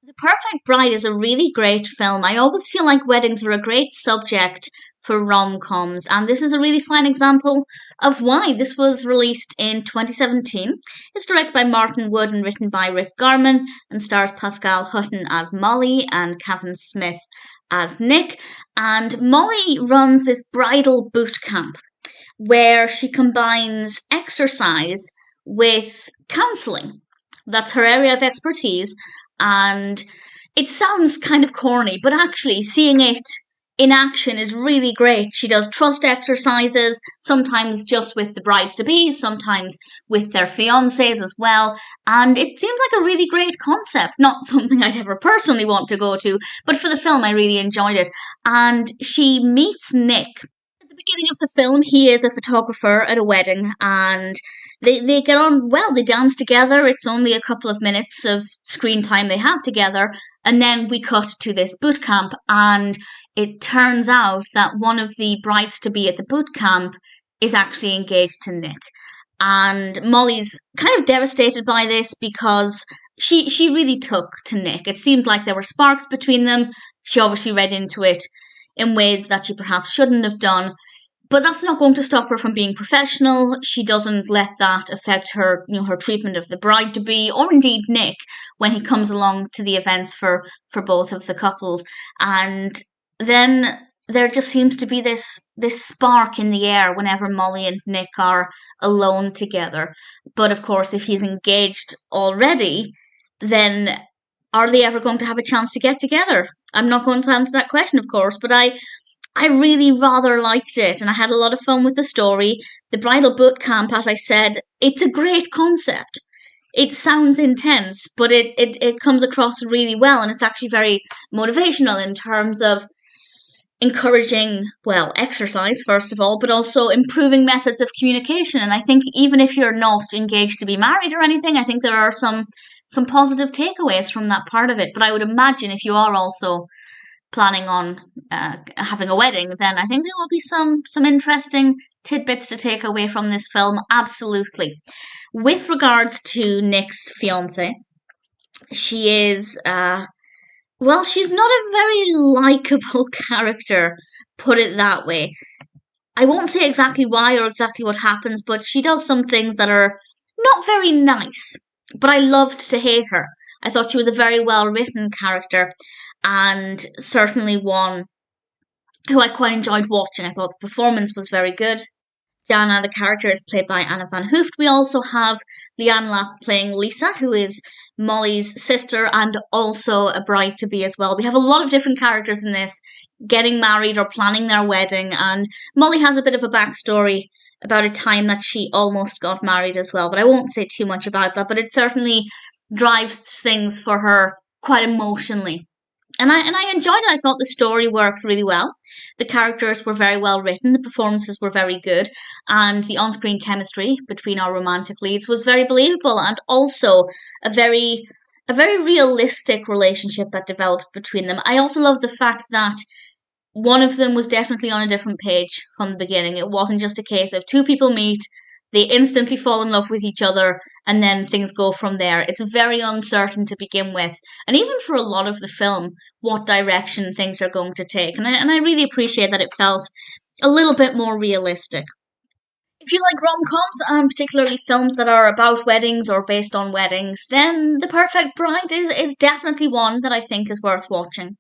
The Perfect Bride is a really great film. I always feel like weddings are a great subject for rom-coms, and this is a really fine example of why. This was released in 2017. It's directed by Martin Wood and written by Rick Garman, and stars Pascale Hutton as Molly and Kavan Smith as Nick. And Molly runs this bridal boot camp where she combines exercise with counselling. That's her area of expertise, and it sounds kind of corny, but actually seeing it in action is really great. She does trust exercises, sometimes just with the brides-to-be, sometimes with their fiancés as well, and it seems like a really great concept. Not something I'd ever personally want to go to, but for the film I really enjoyed it. And she meets Nick. At the beginning of the film, he is a photographer at a wedding, and they get on well. They dance together. It's only a couple of minutes of screen time they have together, and then we cut to this boot camp, and it turns out that one of the brides-to-be at the boot camp is actually engaged to Nick. And Molly's kind of devastated by this because she really took to Nick. It seemed like there were sparks between them. She obviously read into it in ways that she perhaps shouldn't have done. But that's not going to stop her from being professional. She doesn't let that affect her, her treatment of the bride-to-be, or indeed Nick, when he comes along to the events for both of the couples. And then there just seems to be this spark in the air whenever Molly and Nick are alone together. But of course, if he's engaged already, then are they ever going to have a chance to get together? I'm not going to answer that question, of course, but I really rather liked it, and I had a lot of fun with the story. The bridal boot camp, as I said, it's a great concept. It sounds intense, but it comes across really well, and it's actually very motivational in terms of encouraging, well, exercise, first of all, but also improving methods of communication. And I think even if you're not engaged to be married or anything, I think there are some positive takeaways from that part of it. But I would imagine if you are also planning on having a wedding, then I think there will be some interesting tidbits to take away from this film, absolutely. With regards to Nick's fiancée, she is, she's not a very likeable character, put it that way. I won't say exactly why or exactly what happens, but she does some things that are not very nice. But I loved to hate her. I thought she was a very well-written character, and certainly one who I quite enjoyed watching. I thought the performance was very good. Janna, the character, is played by Anna van Hooft. We also have Leanne Lapp playing Lisa, who is Molly's sister and also a bride-to-be as well. We have a lot of different characters in this getting married or planning their wedding, and Molly has a bit of a backstory about a time that she almost got married as well, but I won't say too much about that, but it certainly drives things for her quite emotionally. And I enjoyed it. I thought the story worked really well. The characters were very well written, the performances were very good, and the on-screen chemistry between our romantic leads was very believable, and also a very realistic relationship that developed between them. I also love the fact that one of them was definitely on a different page from the beginning. It wasn't just a case of two people meet, they instantly fall in love with each other, and then things go from there. It's very uncertain to begin with, and even for a lot of the film, what direction things are going to take. And I really appreciate that it felt a little bit more realistic. If you like rom-coms, and particularly films that are about weddings or based on weddings, then The Perfect Bride is definitely one that I think is worth watching.